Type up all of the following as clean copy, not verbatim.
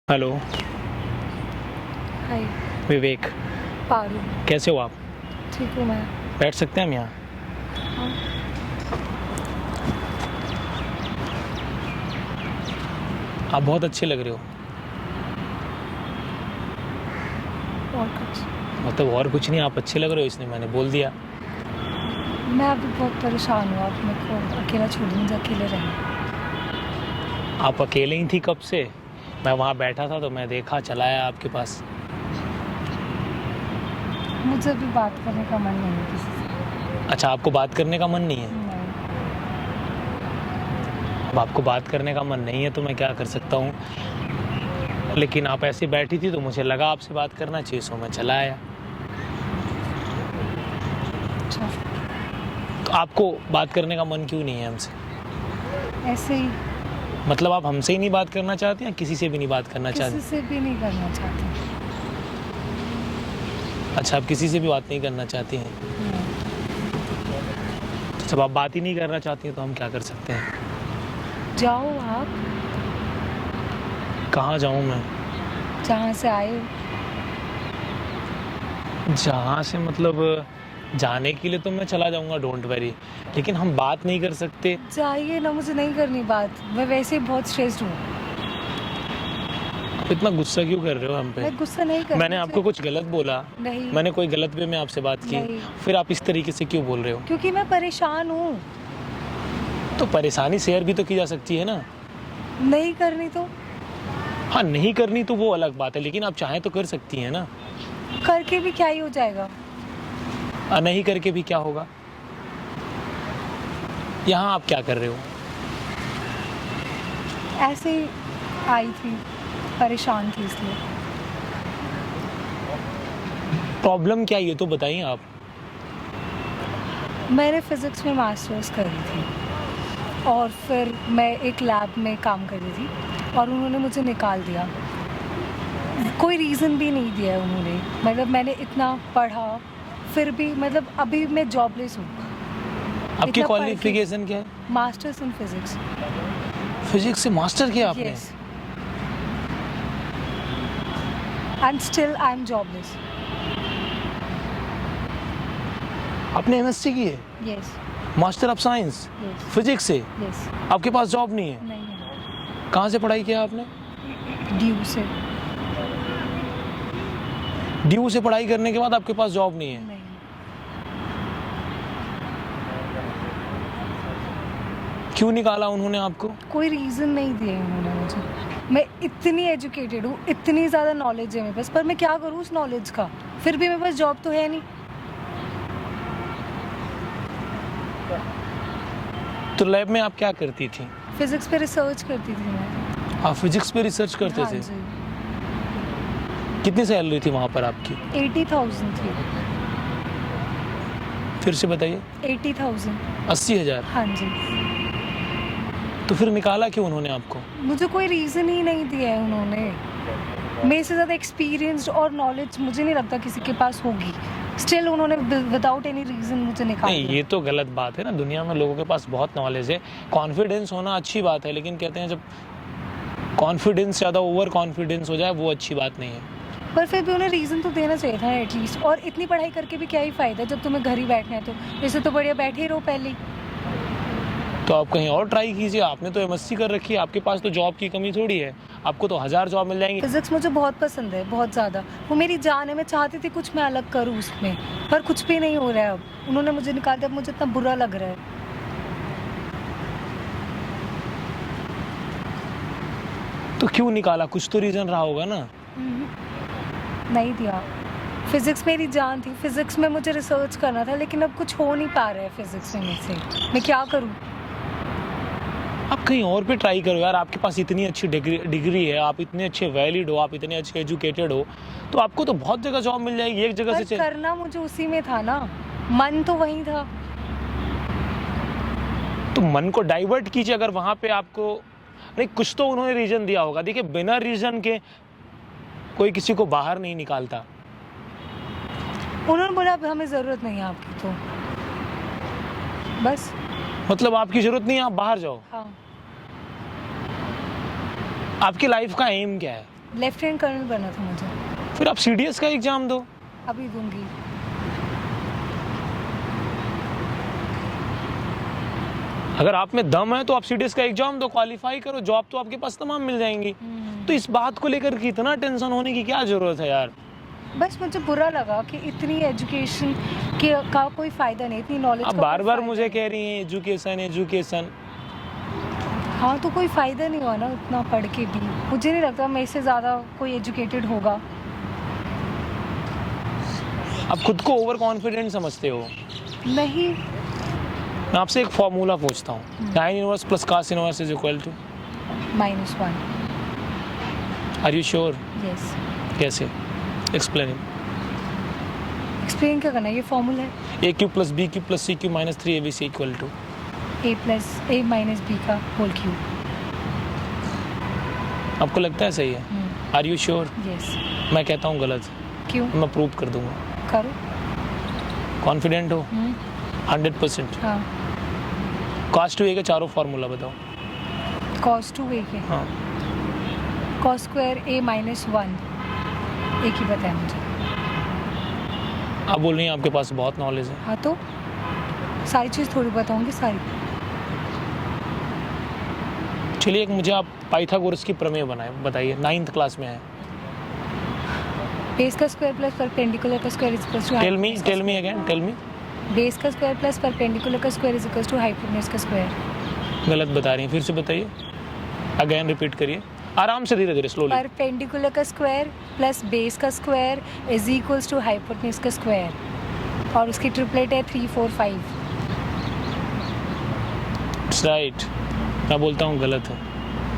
Hello. हाय। विवेक। पारू। कैसे हो आप? ठीक हूँ मैं। बैठ सकते हैं हम यहाँ? हाँ। आप बहुत अच्छे लग रहे हो। और कुछ? मतलब और कुछ नहीं, आप अच्छे लग रहे हो इसलिए मैंने बोल दिया। मैं अभी बहुत परेशान हूँ, आप मेरे को अकेला छोड़ दीजिए, अकेले रहना। आप अकेले ही थी कब से? मैं वहाँ बैठा था तो मैं देखा, चला आया आपके पास। मुझे अभी बात करने का मन नहीं है किसी से। अच्छा, आपको बात करने का मन नहीं है? नहीं। अब आपको बात करने का मन नहीं है तो मैं क्या कर सकता हूँ, लेकिन आप ऐसे बैठी थी तो मुझे लगा आपसे बात करना चाहिए, सो मैं चला आया। अच्छा। तो आपको बात करने का मन क्यों नहीं है हमसे? ऐसे ही। मतलब आप हमसे ही नहीं बात करना चाहती या किसी से भी नहीं बात करना चाहती? किसी से भी नहीं करना चाहती। अच्छा, आप किसी से भी बात नहीं करना चाहती हैं? तो जब आप बात ही नहीं करना चाहती हैं तो हम क्या कर सकते हैं? जाओ आप। कहाँ जाऊँ मैं? जहाँ से आए हो। जहाँ से मतलब जाने के लिए तो मैं चला जाऊँगा, डोंट वरी, लेकिन हम बात नहीं कर सकते। जाइए ना, मुझे नहीं करनी बात, मैं वैसे ही बहुत स्ट्रेस्ड हूँ। आप इतना गुस्सा क्यों कर रहे हो हम पे? मैं गुस्सा नहीं कर मैंने आपको कुछ गलत बोला? नहीं। मैंने कोई गलत वे में आपसे बात की? नहीं। फिर आप इस तरीके से क्यों बोल रहे हो? क्योंकि मैं परेशान हूँ। तो परेशानी शेयर भी तो की जा सकती है ना। नहीं करनी तो हाँ, नहीं करनी तो वो अलग बात है, लेकिन आप चाहें तो कर सकती हैं ना। करके भी क्या ही हो जाएगा। नहीं करके भी क्या होगा? यहाँ आप क्या कर रहे हो? ऐसे ही आई थी, परेशान थी इसलिए। प्रॉब्लम क्या है ये तो बताइए आप। मैंने फिज़िक्स में मास्टर्स करी थी और फिर मैं एक लैब में काम कर रही थी और उन्होंने मुझे निकाल दिया। कोई रीज़न भी नहीं दिया है उन्होंने, मतलब मैंने इतना पढ़ा फिर भी, मतलब अभी मैं जॉबलेस हूँ। आपकी इतना पढ़ के- क्वालिफिकेशन क्या है? Masters in physics. फिजिक्स से मास्टर किया आपने? Yes. And still I am jobless. आपने एमएससी की है? Yes. Master of science yes. Physics से? यस। आपके पास जॉब नहीं है? नहीं है। कहाँ से पढ़ाई किया आपने? ड्यू से। ड्यू से पढ़ाई करने के बाद आपके पास जॉब नहीं है? नहीं। क्यों निकाला उन्होंने आपको? कोई रीज़न नहीं दिए उन्होंने मुझे। मैं इतनी एजुकेटेड हूँ, इतनी ज़्यादा नॉलेज है मेरे पास, पर मैं क्या करूँ उस नॉलेज का? फिर भी मेरे पास जॉब तो है नहीं। तो लैब में आप क्या करती थी? फिज़िक्स पे रिसर्च करती थी मैं। आप फिजिक्स पे रिसर्च करते हाँ थे? जी। कितनी सैलरी थी वहाँ पर आपकी? 80,000 थी। फिर से बताइए। 80,000। 80,000? हाँ जी। तो फिर निकाला क्यों उन्होंने आपको? मुझे कोई रीज़न ही नहीं दिया है उन्होंने। मेरे से ज़्यादा एक्सपीरियंस्ड और नॉलेज मुझे नहीं लगता किसी के पास होगी। स्टिल उन्होंने विदाउट एनी रीज़न मुझे निकाल नहीं, दिया। ये तो गलत बात है ना। दुनिया में लोगों के पास बहुत नॉलेज है, कॉन्फिडेंस होना अच्छी बात है, लेकिन कहते हैं जब कॉन्फिडेंस ज़्यादा ओवर कॉन्फिडेंस हो जाए वो अच्छी बात नहीं है। पर फिर भी उन्हें रीज़न तो देना चाहिए था एटलीस्ट। और इतनी पढ़ाई करके भी क्या ही फ़ायदा जब तुम्हें घर ही बैठना है, तो इससे तो बढ़िया बैठे ही रहो पहले ही। तो आप कहीं और ट्राई कीजिए, आपने तो एमएससी कर रखी है, आपके पास तो जॉब की कमी थोड़ी है, आपको तो 1000 जॉब मिल जाएंगी। फिज़िक्स मुझे बहुत पसंद है, बहुत ज़्यादा। वो मेरी जान है, मैं चाहती थी कुछ मैं अलग करूँ उसमें, पर कुछ भी नहीं हो रहा है अब। उन्होंने मुझे निकाल दिया, अब मुझे इतना बुरा लग रहा है। तो क्यों निकाला? कुछ तो रीज़न रहा होगा ना। नहीं दिया। फिज़िक्स मेरी जान थी, फिज़िक्स में मुझे रिसर्च करना था, लेकिन अब कुछ हो नहीं पा रहा है फिज़िक्स में मुझसे। मैं क्या करूँ? आप कहीं और पे ट्राई करो यार, आपके पास इतनी अच्छी डिग्री है, आप इतने अच्छे वैलिड हो, आप इतने अच्छे एजुकेटेड हो, तो आपको तो बहुत जगह जॉब मिल जाएगी, एक जगह पर से करना मुझे उसी में था ना, मन तो वहीं था। तो मन को डाइवर्ट कीजिए। अगर वहाँ पे आपको नहीं, कुछ तो उन्होंने रीज़न दिया होगा। देखिए, बिना रीज़न के कोई किसी को बाहर नहीं निकालता। उन्होंने बोला अब हमें ज़रूरत नहीं है आपकी, तो बस। मतलब आपकी ज़रूरत नहीं है, आप बाहर जाओ। हाँ। आपकी लाइफ का एम क्या है? लेफ्टिनेंट कर्नल बनना था मुझे। फिर आप CDS का एग्जाम दो। अभी दूंगी। अगर आप में दम है तो आप CDS का एग्जाम दो, क्वालिफाई करो, जॉब तो आपके पास तमाम मिल जाएंगी। तो इस बात को लेकर के इतना टेंशन होने की क्या जरूरत है यार? बस मुझे बुरा लगा कि इतनी एजुकेशन का कोई फायदा नहीं, इतनी नॉलेज आप का बार कोई बार फायदा मुझे नहीं। कह रही हैं एजुकेशन एजुकेशन। हाँ तो कोई फायदा नहीं हुआ ना इतना पढ़ के भी। मुझे नहीं लगता मेरे से ज़्यादा कोई एजुकेटेड होगा। आप खुद को ओवर कॉन्फिडेंट समझते हो? नहीं। मैं आपसे एक फॉर्मूला पूछता हूँ, sine inverse plus cos inverse is equal to -1। Are you sure? Yes. कैसे? एक्सप्लेन। एक्सप्लेन क्या करना है, ये फॉर्मूला है। a³ plus b³ plus c³ minus 3abc equal to a + a - b का होल क्यूब। आपको लगता है सही है? Are you sure? यस। मैं कहता हूँ गलत, क्यों? मैं प्रूव कर दूंगा। करो। कॉन्फिडेंट हो? 100%। हाँ। cos 2a के चारों फार्मूला बताओ। cos 2a के हाँ, cos स्क्वायर a - 1 एक ही बताया मुझे। आप बोल रही हैं आपके पास बहुत नॉलेज है। हाँ तो सारी चीज़ थोड़ी बताऊंगी सारी। चलिए एक मुझे आप पाइथागोरस की प्रमेय बताइए, 9th क्लास में है। बेस का स्क्वायर प्लस परपेंडिकुलर का square is equal to tell me again, tell me. Base का स्क्वायर प्लस परपेंडिकुलर का square is equal to hypotenuse का स्क्वायर। गलत बता रही हैं, फिर से बताइए, अगेन रिपीट करिए, आराम से, धीरे धीरे, स्लोली। परपेंडिकुलर का स्क्वायर प्लस बेस का square is equals to hypotenuse का स्क्वायर, और उसकी ट्रिपलेट है 3 4 5। राइट। मैं बोलता हूँ गलत है।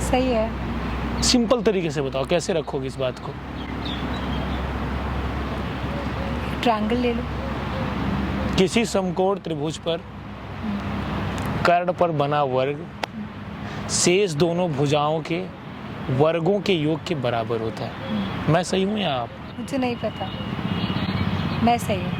सही है। सिंपल तरीके से बताओ, कैसे रखोगे इस बात को? ट्रायंगल ले लो। किसी समकोण त्रिभुज पर कर्ण पर बना वर्ग शेष दोनों भुजाओं के वर्गों के योग के बराबर होता है। मैं सही हूँ या आप? मुझे नहीं पता, मैं सही हूँ।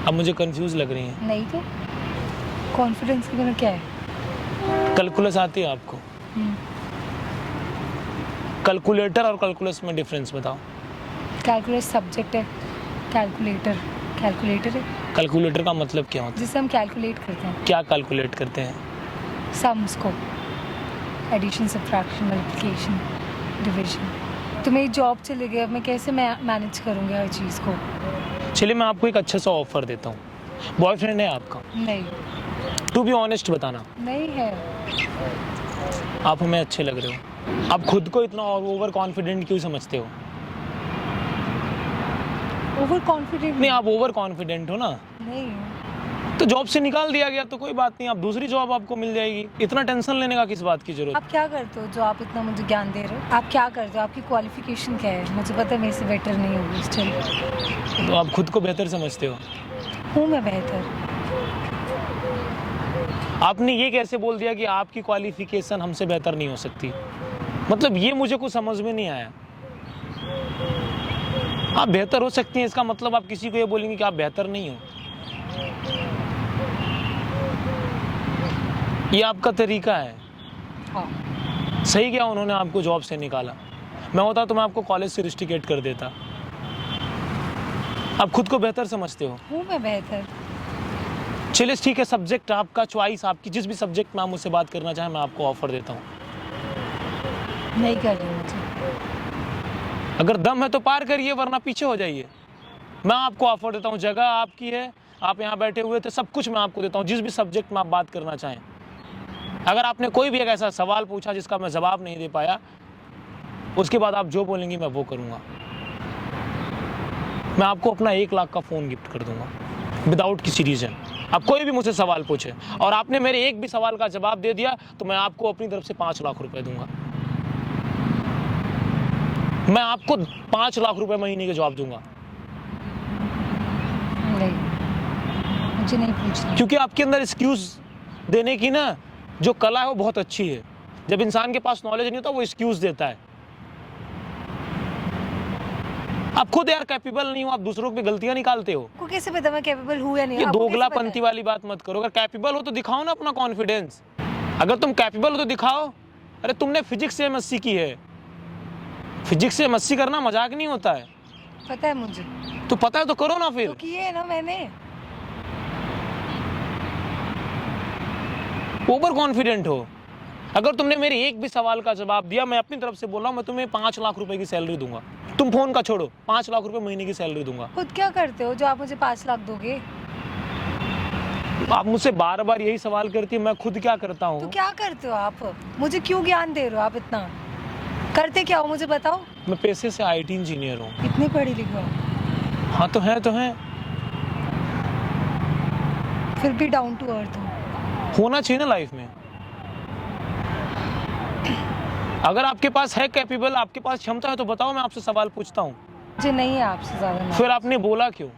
अब मुझे कंफ्यूज लग रही हैं। नहीं तो कॉन्फिडेंस के बिना क्या है? कैलकुलस आती है आपको? कैलकुलेटर और कैलकुलस में डिफरेंस बताओ। कैलकुलस सब्जेक्ट है, कैलकुलेटर है कैलकुलेटर का मतलब क्या होता है? जिससे हम कैलकुलेट करते हैं क्या कैलकुलेट करते हैं? सम्स को, एडिशन, सब्ट्रैक्शन, मल्टीप्लिकेशन, डिवीजन। तो मेरी जॉब चली गई, अब मैं कैसे मैनेज करूँगी हर चीज़ को? चलिए मैं आपको एक अच्छा सा ऑफर देता हूँ। बॉयफ्रेंड है आपका? नहीं। टू बी ऑनेस्ट बताना। नहीं है। आप हमें अच्छे लग रहे हो। आप खुद को इतना ओवर कॉन्फिडेंट क्यों समझते हो? ओवर कॉन्फिडेंट नहीं, आप ओवर कॉन्फिडेंट हो ना, नहीं। तो जॉब से निकाल दिया गया तो कोई बात नहीं, आप दूसरी जॉब आपको मिल जाएगी। इतना टेंशन लेने का किस बात की जरूरत? आप क्या करते हो जो आप इतना मुझे ज्ञान दे रहे हो? आप क्या करते हो? आपकी क्वालिफिकेशन क्या है? मुझे पता है मेरे से बेटर नहीं होगी स्टिल। तो आप खुद को बेहतर समझते हो? हूँ मैं बेहतर। आपने ये कैसे बोल दिया कि आपकी क्वालिफिकेशन हमसे बेहतर नहीं हो सकती? मतलब ये मुझे कुछ समझ में नहीं आया। आप बेहतर हो सकती हैं, इसका मतलब आप किसी को ये बोलेंगे कि आप बेहतर नहीं हो? ये आपका तरीका है? हाँ। सही क्या उन्होंने आपको जॉब से निकाला? मैं होता तो मैं आपको कॉलेज से रिस्ट्रिकेट कर देता। आप खुद को बेहतर समझते हो? हूँ मैं बेहतर। चलिए ठीक है, सब्जेक्ट आपका, चॉइस आपकी, जिस भी सब्जेक्ट में आप मुझसे बात करना चाहें मैं आपको ऑफर देता हूँ। नहीं कर रही मुझे। अगर दम है तो पार करिए, वरना पीछे हो जाइए। मैं आपको ऑफर देता हूँ, जगह आपकी है, आप यहाँ बैठे हुए थे, सब कुछ मैं आपको देता हूँ, जिस भी सब्जेक्ट में आप बात करना चाहें। अगर आपने कोई भी एक ऐसा सवाल पूछा जिसका मैं जवाब नहीं दे पाया, उसके बाद आप जो बोलेंगी मैं वो करूँगा। मैं आपको अपना 1 लाख का फ़ोन गिफ्ट कर दूंगा विदाउट किसी रीज़न। आप कोई भी मुझसे सवाल पूछे और आपने मेरे एक भी सवाल का जवाब दे दिया तो मैं आपको अपनी तरफ से 5 लाख रुपए दूंगा। मैं आपको 5 लाख रुपए महीने के जवाब दूंगा। नहीं, मुझे नहीं पूछना। क्योंकि आपके अंदर एक्सक्यूज देने की ना जो कला है वो बहुत अच्छी है। जब इंसान के पास नॉलेज नहीं होता वो एक्सक्यूज देता है। आप खुद यार कैपेबल नहीं हो, आप दूसरों पे गलतियां निकालते हो। को कैसे पता मैं कैपेबल हूँ या नहीं? ये आपको कैसे दोगलापंती पता है? वाली बात मत करो। अगर कैपेबल हो तो दिखाओ ना अपना कॉन्फिडेंस। अगर तुम कैपेबल हो तो दिखाओ। अरे तुमने फिजिक्स से MSc की है, फिजिक्स से मस्ती करना मजाक नहीं होता है। पता है मुझे, तो पता है तो करो ना फिर। तो किए है ना मैंने। ओवर कॉन्फिडेंट हो। अगर तुमने मेरे एक भी सवाल का जवाब दिया, मैं अपनी तरफ से बोल रहा हूँ, मैं तुम्हें 5 लाख रुपए की सैलरी दूंगा। तुम फोन का छोड़ो, 5 लाख रुपए महीने की सैलरी दूंगा। खुद क्या करते हो जो आप मुझे 5 लाख दोगे? आप मुझसे बार बार यही सवाल करती है, मैं खुद क्या करता तो हूँ। क्या करते हो आप? मुझे क्यों ज्ञान दे रहे हो आप इतना? करते क्या हो मुझे बताओ। मैं पेशे से IT इंजीनियर हूँ। इतनी पढ़ी लिखी हो, हाँ तो है फिर भी डाउन टू अर्थ हो। होना चाहिए ना लाइफ में। अगर आपके पास है कैपेबल, आपके पास क्षमता है तो बताओ, मैं आपसे सवाल पूछता हूँ। मुझे नहीं है आपसे ज्यादा knowledge। फिर आपने बोला क्यों?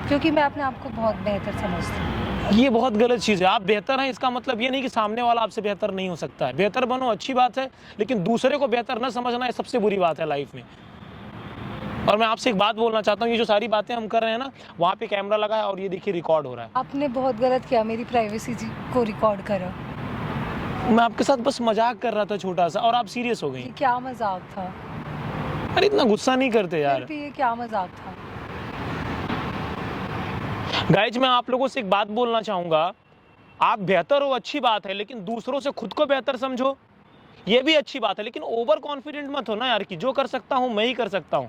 क्योंकि मैं अपने आप को बहुत बेहतर समझती हूँ। ये बहुत गलत चीज़ है। आप बेहतर हैं इसका मतलब ये नहीं कि सामने वाला आपसे बेहतर नहीं हो सकता है। बेहतर बनो, अच्छी बात है, लेकिन दूसरे को बेहतर न समझना ये सबसे बुरी बात है लाइफ में। और मैं आपसे एक बात बोलना चाहता हूँ, ये जो सारी बातें हम कर रहे हैं ना, वहाँ पे कैमरा लगा है और ये देखिए रिकॉर्ड हो रहा है। आपने बहुत गलत किया, मेरी प्राइवेसी को रिकॉर्ड करा। मैं आपके साथ बस मजाक कर रहा था छोटा सा, और आप सीरियस हो गई। ये क्या मजाक था? अरे इतना गुस्सा नहीं करते यार। फिर भी ये क्या मजाक था? गाइज, मैं आप लोगों से एक बात बोलना चाहूंगा, आप बेहतर हो अच्छी बात है, लेकिन दूसरों से खुद को बेहतर समझो, ये भी अच्छी बात है, लेकिन ओवर कॉन्फिडेंट मत हो ना यार कि जो कर सकता हूं मैं ही कर सकता हूं।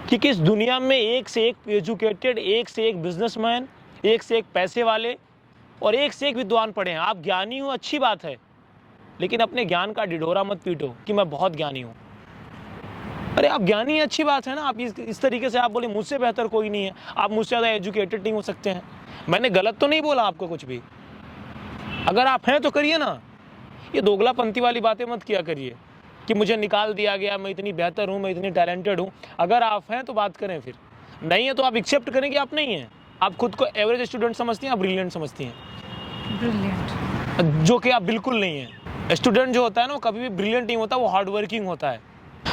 क्योंकि इस दुनिया में एक से एक एजुकेटेड, एक से एक बिजनेसमैन, एक से एक पैसे वाले और एक से एक विद्वान पढ़े हैं। आप ज्ञानी हो, अच्छी बात है, लेकिन अपने ज्ञान का ढिढोरा मत पीटो कि मैं बहुत ज्ञानी हूं। अरे आप ज्ञानी है, अच्छी बात है ना। आप इस तरीके से आप बोले मुझसे बेहतर कोई नहीं है, आप मुझसे ज़्यादा एजुकेटेड नहीं हो सकते हैं। मैंने गलत तो नहीं बोला आपको कुछ भी। अगर आप हैं तो करिए ना, ये दोगलापंथी वाली बातें मत किया करिए कि मुझे निकाल दिया गया, मैं इतनी बेहतर हूँ, मैं इतनी टैलेंटेड हूँ। अगर आप हैं तो बात करें, फिर नहीं है तो आप एक्सेप्ट करें कि आप नहीं हैं। आप खुद को एवरेज स्टूडेंट समझती हैं, आप ब्रिलियंट समझती हैं, ब्रिलियंट, जो कि आप बिल्कुल नहीं हैं। स्टूडेंट जो होता है ना, वो कभी भी ब्रिलियंट नहीं होता, वो हार्ड वर्किंग होता है।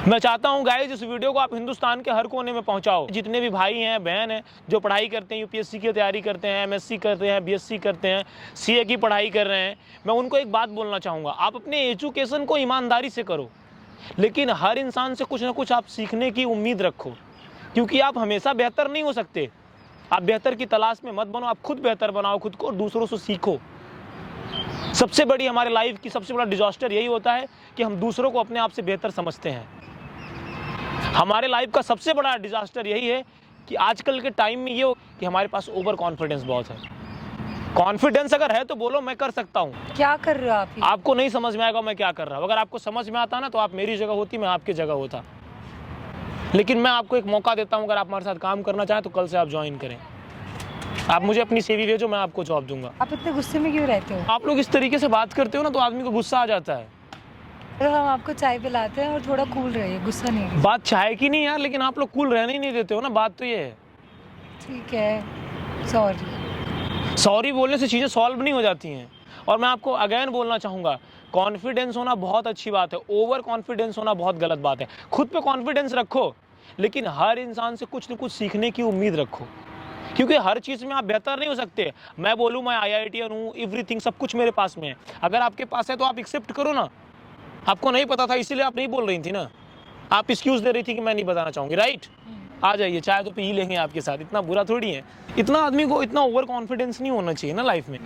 मैं चाहता हूं गाइस, इस वीडियो को आप हिंदुस्तान के हर कोने में पहुंचाओ। जितने भी भाई हैं, बहन हैं, जो पढ़ाई करते हैं, UPSC की तैयारी करते हैं, MSc करते हैं, BSc करते हैं, CA की पढ़ाई कर रहे हैं, मैं उनको एक बात बोलना चाहूँगा, आप अपने एजुकेशन को ईमानदारी से करो, लेकिन हर इंसान से कुछ ना कुछ आप सीखने की उम्मीद रखो, क्योंकि आप हमेशा बेहतर नहीं हो सकते। आप बेहतर की तलाश में मत बनो, आप खुद बेहतर बनाओ खुद को और दूसरों से सीखो। सबसे बड़ी हमारे लाइफ की सबसे बड़ा डिजास्टर यही होता है कि हम दूसरों को अपने आप से बेहतर समझते हैं। हमारे लाइफ का सबसे बड़ा डिजास्टर यही है कि आजकल के टाइम में ये हो कि हमारे पास ओवर कॉन्फिडेंस बहुत है। कॉन्फिडेंस अगर है तो बोलो मैं कर सकता हूँ। क्या कर रहे हो आप? आपको नहीं समझ में आएगा मैं क्या कर रहा हूँ। अगर आपको समझ में आता ना तो आप मेरी जगह होती, मैं आपकी जगह होता। लेकिन मैं आपको एक मौका देता हूँ, अगर आप हमारे साथ काम करना चाहें तो कल से आप ज्वाइन करें। आप मुझे अपनी CV भेजो, मैं आपको जॉब दूंगा। आप इतने गुस्से में क्यों रहते हो? आप लोग इस तरीके से बात करते हो ना तो आदमी को गुस्सा आ जाता है। तो हम आपको चाय पिलाते हैं और थोड़ा कूल रहिए, गुस्सा नहीं कीजिए। बात चाय की नहीं यार, लेकिन आप लोग कूल रहने ही नहीं देते हो ना, बात तो ये है। ठीक है, सॉरी बोलने से चीज़ें सॉल्व नहीं हो जाती हैं। और मैं आपको अगेन बोलना चाहूँगा, कॉन्फिडेंस होना बहुत अच्छी बात है, ओवर कॉन्फिडेंस होना बहुत गलत बात है। खुद पे कॉन्फिडेंस रखो, लेकिन हर इंसान से कुछ न कुछ सीखने की उम्मीद रखो, क्योंकि हर चीज़ में आप बेहतर नहीं हो सकते। मैं बोलूँ मैं IITian हूँ, एवरीथिंग सब कुछ मेरे पास में है। अगर आपके पास है तो आप एक्सेप्ट करो ना। आपको नहीं पता था इसीलिए आप नहीं बोल रही थी ना, आप एक्सक्यूज दे रही थी कि मैं नहीं बताना चाहूँगी, राइट? आ जाइए, चाय तो पी ही लेंगे आपके साथ, इतना बुरा थोड़ी है। इतना आदमी को इतना ओवर कॉन्फिडेंस नहीं होना चाहिए ना लाइफ में।